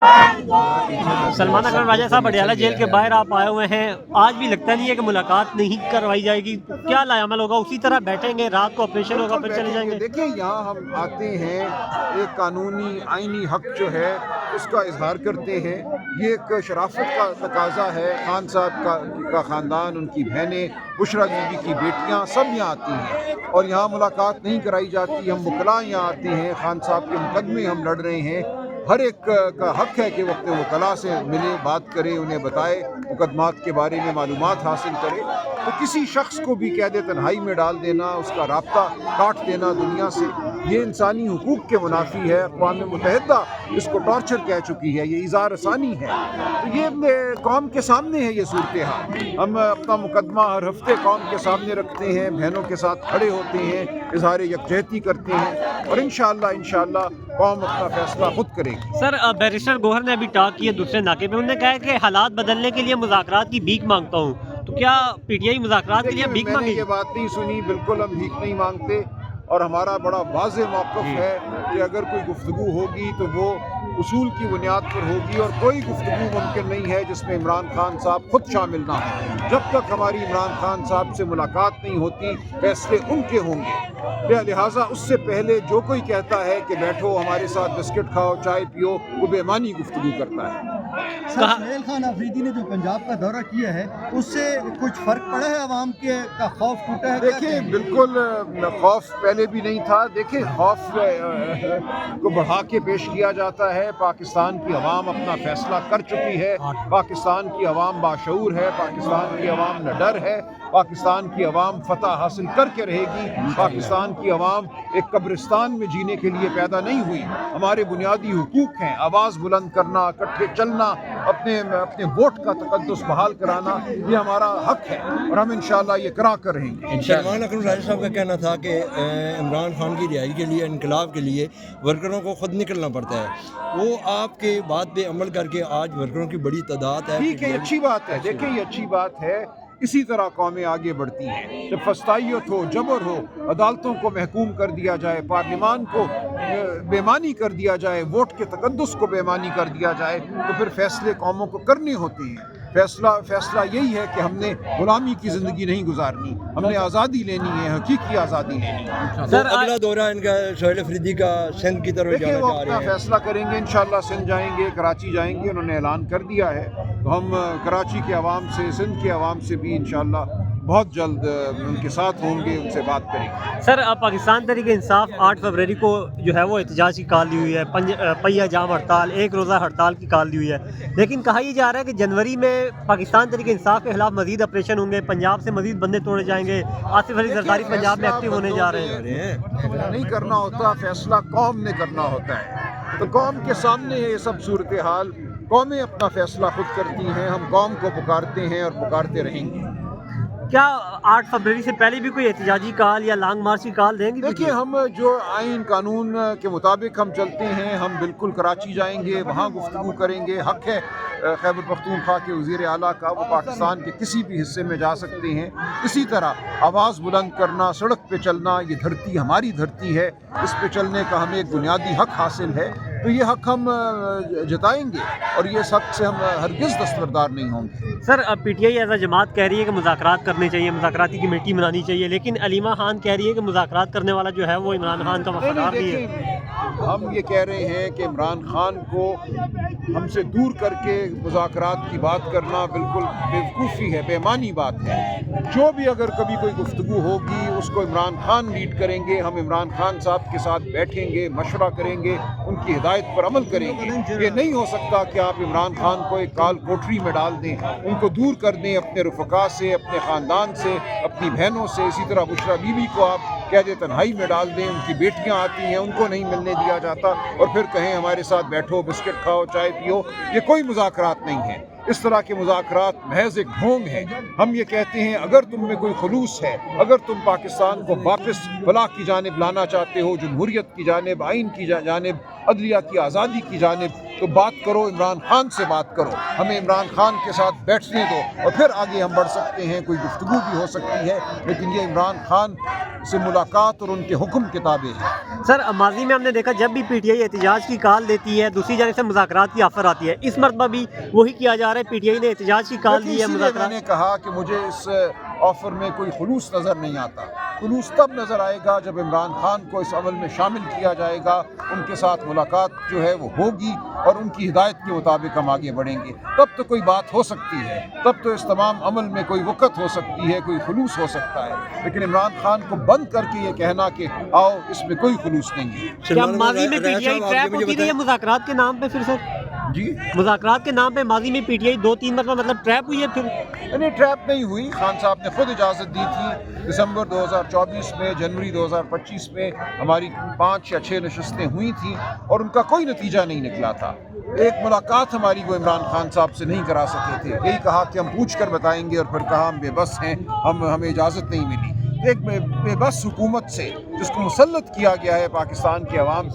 सलमान अकरम राजा साहब पटियाला जेल के बाहर आप आए हुए हैं, आज भी लगता नहीं है कि मुलाकात नहीं करवाई जाएगी? क्या लायामल होगा? उसी तरह बैठेंगे, रात को ऑपरेशन होगा फिर चले जाएंगे? देखिए, यहाँ हम आते हैं, एक कानूनी आईनी हक जो है उसका इजहार करते हैं। ये एक शराफत का तकाजा है। खान साहब का ख़ानदान, उनकी बहनें, बुशरा बीबी की बेटियाँ सब यहाँ आती हैं और यहाँ मुलाकात नहीं कराई जाती। हम वकला यहाँ आते हैं, खान साहब के मुकदमे हम लड़ रहे हैं। हर एक का हक है कि वो अपने वकला से मिले, बात करे, उन्हें बताए, मुकदमात के बारे में मालूमात हासिल करे। तो किसी शख्स को भी कैद तन्हाई में डाल देना, उसका राब्ता काट देना दुनिया से, ये इंसानी हुकूक के मुनाफी है। अक़वाम मुत्तहिदा इसको टॉर्चर कह चुकी है, ये इज़हार रसानी है। तो ये कौम के सामने है ये सूरत हाल। हम अपना मुकदमा हर हफ्ते कौम के सामने रखते हैं, बहनों के साथ खड़े होते हैं, इज़हार यकजहती करते हैं और इंशाअल्लाह कौम अपना फैसला खुद करेगी। सर, बैरिस्टर गौहर ने अभी टॉक किया दूसरे नाके पे, उन्होंने कहा है कि हालात बदलने के लिए मुज़ाकरात की भीख मांगता हूँ। तो क्या पीटीआई मुज़ाकरात के लिए भीख मांगी? ये बात नहीं सुनी, बिल्कुल हम भीख नहीं मांगते और हमारा बड़ा वाज़ेह मौक़िफ़ है कि अगर कोई गुफ्तगू होगी तो वो उसूल की बुनियाद पर होगी और कोई गुफ्तगू मुमकिन नहीं है जिसमें इमरान खान साहब खुद शामिल ना हो। जब तक हमारी इमरान खान साहब से मुलाकात नहीं होती, फैसले उनके होंगे। लिहाजा उससे पहले जो कोई कहता है कि बैठो हमारे साथ बिस्किट खाओ, चाय पियो, वो बेमानी गुफ्तगू करता है। सुहेल खान अफरीदी ने जो पंजाब का दौरा किया है उससे कुछ फ़र्क पड़ा है? अवाम के का खौफ टूटा है? देखिए, बिल्कुल खौफ पहले भी नहीं था। देखिए, खौफ को बढ़ा के पेश किया जाता है। पाकिस्तान की अवाम अपना फैसला कर चुकी है। पाकिस्तान की अवाम बाशऊर है, पाकिस्तान की अवाम निडर है, पाकिस्तान की अवाम फतह हासिल करके रहेगी। पाकिस्तान की अवाम एक कब्रिस्तान में जीने के लिए पैदा नहीं हुई। हमारे बुनियादी हुकूक हैं, आवाज़ बुलंद करना, इकट्ठे चलना, अपने वोट का तकद्दुस बहाल कराना, ये हमारा हक है और हम इंशाअल्लाह ये करा कर रहेंगे। सलमान अकरम राजा साहब का कहना था कि इमरान खान की रिहाई के लिए, इनकलाब के लिए वर्करों को खुद निकलना पड़ता है। वो आपके बात पे अमल करके आज वर्करों की बड़ी तादाद है। ठीक है, अच्छी बात है। देखिए, ये अच्छी बात है। इसी तरह कौमें आगे बढ़ती हैं। जब फस्तायत हो, जबर हो, अदालतों को महकूम कर दिया जाए, पार्लिमान को बेमानी कर दिया जाए, वोट के तकद्दुस को बेमानी कर दिया जाए, तो फिर फैसले कौमों को करने होते हैं। फैसला यही है कि हमने गुलामी की ज़िंदगी नहीं गुजारनी, हमने आज़ादी लेनी है, हकीकी आज़ादी लेनी है। सर, अगला दौरा इनका सुहेल अफरीदी का सिंध की तरफ जाना वो चाह अपना रहे हैं। फैसला करेंगे, इंशाअल्लाह सिंध जाएंगे, कराची जाएंगे, उन्होंने ऐलान कर दिया है। तो हम कराची के अवाम से, सिंध के अवाम से भी इंशाअल्लाह बहुत जल्द उनके साथ होंगे, उनसे बात करेंगे। सर, पाकिस्तान तहरीक इंसाफ 8 फरवरी को जो है वो एहतजाज की कॉल दी हुई है, पहिया जाम हड़ताल, एक रोज़ा हड़ताल की कॉल दी हुई है। लेकिन कहा यह जा रहा है कि जनवरी में पाकिस्तान तहरीक इंसाफ के खिलाफ मजीद ऑपरेशन होंगे, पंजाब से मजीद बंदे तोड़े जाएंगे, आसिफ अली जरदारी पंजाब में एक्टिव होने जा रहे हैं। नहीं करना होता, फैसला कौम ने करना होता है। तो कौम के सामने है ये सब सूरत हाल। कौमें अपना फैसला खुद करती हैं, हम कौम को पुकारते हैं और पुकारते रहेंगे। क्या 8 फरवरी से पहले भी कोई एहतजाजी कॉल या लॉन्ग मार्च की कॉल देंगे? देखिए, हम जो आइन कानून के मुताबिक हम चलते हैं। हम बिल्कुल कराची जाएंगे, वहाँ गुफ्तगू करेंगे। हक है खैबर पख्तूनख्वा के वज़ीर आला का, वो पाकिस्तान के किसी भी हिस्से में जा सकते हैं। इसी तरह आवाज़ बुलंद करना, सड़क पे चलना, ये धरती हमारी धरती है, इस पे चलने का हमें एक बुनियादी हक हासिल है। तो ये हक हम जताएंगे और ये हक से हम हरगिज़ दस्तबरदार नहीं होंगे। सर, अब पीटीआई एज अ जमात कह रही है कि मुज़ाकरात करने चाहिए, मुज़ाकराती कमेटी बनानी चाहिए, लेकिन अलीमा खान कह रही है कि मुज़ाकरात करने वाला जो है वो इमरान खान का वफादार नहीं है। हम ये कह रहे हैं कि इमरान खान को हमसे दूर करके मुज़ाकरात की बात करना बिल्कुल बेवकूफ़ी है, बेमानी बात है। जो भी अगर कभी कोई गुफ्तगू होगी उसको इमरान खान लीड करेंगे। हम इमरान खान साहब के साथ बैठेंगे, मशवरा करेंगे, उनकी हिदायत पर अमल करेंगे। ये नहीं हो सकता कि आप इमरान खान को एक काल कोठरी में डाल दें, उनको दूर कर दें अपने रुफ़का से, अपने ख़ानदान से, अपनी बहनों से। इसी तरह बुशरा बीबी को आप कैद तन्हाई में डाल दें, उनकी बेटियां आती हैं, उनको नहीं मिलने दिया जाता और फिर कहें हमारे साथ बैठो, बिस्किट खाओ, चाय पियो। ये कोई मुज़ाकरात नहीं है। इस तरह के मुज़ाकरात महज एक ढोंग है। हम ये कहते हैं, अगर तुम में कोई खुलूस है, अगर तुम पाकिस्तान को वापस फलाह की जानिब लाना चाहते हो, जमहूरियत की जानिब, आइन की जानिब, अदलिया की आज़ादी की जानिब, तो बात करो, इमरान खान से बात करो। हमें इमरान खान के साथ बैठने दो और फिर आगे हम बढ़ सकते हैं। कोई गुफ्तगू भी हो सकती है, लेकिन ये इमरान खान से मुलाकात और उनके हुक्म किताबें हैं। सर माजी में हमने देखा जब भी पीटीआई एहतजाज की कॉल देती है दूसरी जानिब से मुज़ाकरात की ऑफर आती है, इस मरतबा भी वही किया जा रहा है, पीटीआई ने एहतजाज की कॉल दी है, इसीलिए मुज़ाकरात। मैंने कहा कि मुझे इस ऑफर में कोई खुलूस नज़र नहीं आता। खुलूस तब नज़र आएगा जब इमरान खान को इस अमल में शामिल किया जाएगा, उनके साथ मुलाकात जो है वो होगी और उनकी हिदायत के मुताबिक हम आगे बढ़ेंगे, तब तो कोई बात हो सकती है, तब तो इस तमाम अमल में कोई वक़्त हो सकती है, कोई खुलूस हो सकता है। लेकिन इमरान खान को बंद करके ये कहना कि आओ, इसमें कोई खुलूस नहीं है। क्या माजी में पीटीआई ट्रैप होती रही है मुज़ाकरात के नाम पे? फिर सर जी, मुज़ाकरात के नाम पे माजी में पीटीआई 2-3 मरतबा मतलब ट्रैप हुई है? फिर नहीं, ट्रैप नहीं हुई। खान साहब ने खुद इजाज़त दी थी। दिसंबर 2024 में, जनवरी 2025 में हमारी 5 या 6 नशस्तें हुई थी और उनका कोई नतीजा नहीं निकला था। एक मुलाकात हमारी वो इमरान खान साहब से नहीं करा सके थे। यही कहा कि हम पूछ कर बताएंगे और फिर कहा हम बेबस हैं, हमें इजाज़त नहीं मिली। एक बेबस हुकूमत से जिसको मुसल्लत किया गया है पाकिस्तान के अवाम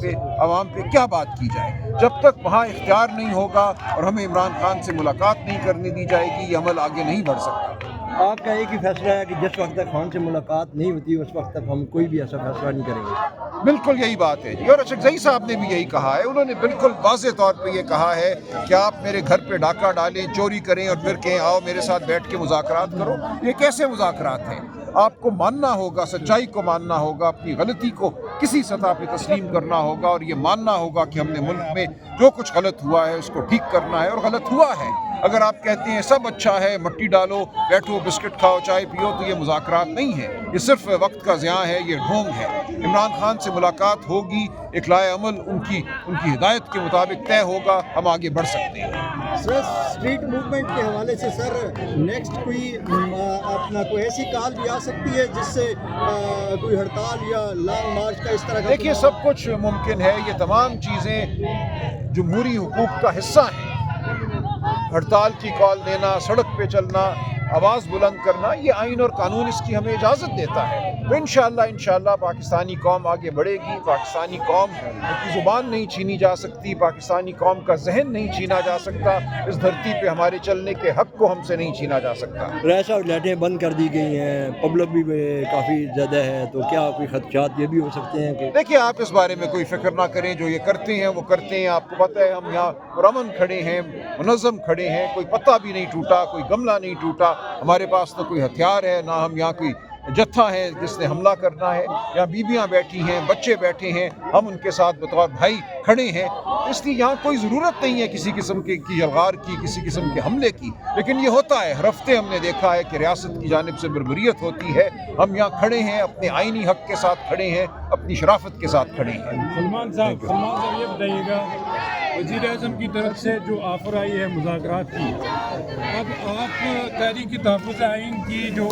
पे क्या बात की जाए? जब तक वहाँ इख्तियार नहीं होगा और हमें इमरान खान से मुलाकात नहीं करने दी जाएगी, ये अमल आगे नहीं बढ़ सकता। आपका एक ही फैसला है कि जिस वक्त तक खान से मुलाकात नहीं होती उस वक्त तक हम कोई भी ऐसा फैसला नहीं करेंगे। बिल्कुल यही बात है जी, और अशरफजई साहब ने भी यही कहा है। उन्होंने बिल्कुल वाज़े तौर पे ये कहा है कि आप मेरे घर पे डाका डालें, चोरी करें और फिर कहें आओ मेरे साथ बैठ के मुज़ाकरात करो। ये कैसे मुज़ाकरात हैं? आपको मानना होगा, सच्चाई को मानना होगा, अपनी गलती को किसी सतह पे तस्लीम करना होगा और ये मानना होगा कि हमने मुल्क में जो कुछ गलत हुआ है उसको ठीक करना है, और गलत हुआ है। अगर आप कहते हैं सब अच्छा है, मट्टी डालो, बैठो, बिस्किट खाओ, चाय पियो, तो ये मुज़ाकरात नहीं है, ये सिर्फ वक्त का ज़ियां है, ये ढोंग है। इमरान खान से मुलाकात होगी, एक लाए अमल उनकी हिदायत के मुताबिक तय होगा, हम आगे बढ़ सकते हैं। सर स्ट्रीट मूवमेंट के हवाले से सर नेक्स्ट कोई अपना कोई ऐसी कॉल भी आ सकती है जिससे कोई हड़ताल या लॉन्ग मार्च का इस तरह का? देखिए, सब कुछ मुमकिन है। ये तमाम चीज़ें जमहूरी हुकूक का हिस्सा हैं। हड़ताल की कॉल देना, सड़क पे चलना, आवाज़ बुलंद करना, ये आइन और कानून इसकी हमें इजाज़त देता है। तो इंशाअल्लाह पाकिस्तानी कौम आगे बढ़ेगी। पाकिस्तानी कौम की ज़ुबान नहीं छीनी जा सकती, पाकिस्तानी कौम का जहन नहीं छीना जा सकता, इस धरती पे हमारे चलने के हक़ को हमसे नहीं छीना जा सकता। रैसा और लाइटें बंद कर दी गई हैं, पब्लिक भी काफ़ी ज़्यादा है, तो क्या कोई खदशात ये भी हो सकते हैं कि? देखिए, आप इस बारे में कोई फ़िक्र ना करें, जो ये करते हैं वो करते हैं। आपको पता है हम यहाँ पुरअमन खड़े हैं, मुनज़्ज़म खड़े हैं, कोई पत्ता भी नहीं टूटा, कोई गमला नहीं टूटा, हमारे पास तो कोई हथियार है ना, हम यहाँ कोई जत्था है जिसने हमला करना है। यहाँ बीबियाँ बैठी हैं, बच्चे बैठे हैं, हम उनके साथ बतौर भाई खड़े हैं। इसलिए यहाँ कोई ज़रूरत नहीं है किसी किस्म की यलगार की, किसी किस्म के हमले की। लेकिन ये होता है, हर हफ्ते हमने देखा है कि रियासत की जानिब से बर्बरियत होती है। हम यहाँ खड़े हैं, अपने आइनी हक़ के साथ खड़े हैं, अपनी शराफत के साथ खड़े हैं। सलमान साहब ये बताइएगा, वज़ीर-ए-आज़म की तरफ से जो ऑफ़र आई है मुज़ाकरात की, अब आप तहरीक तहफ़्फ़ुज़ आइन की जो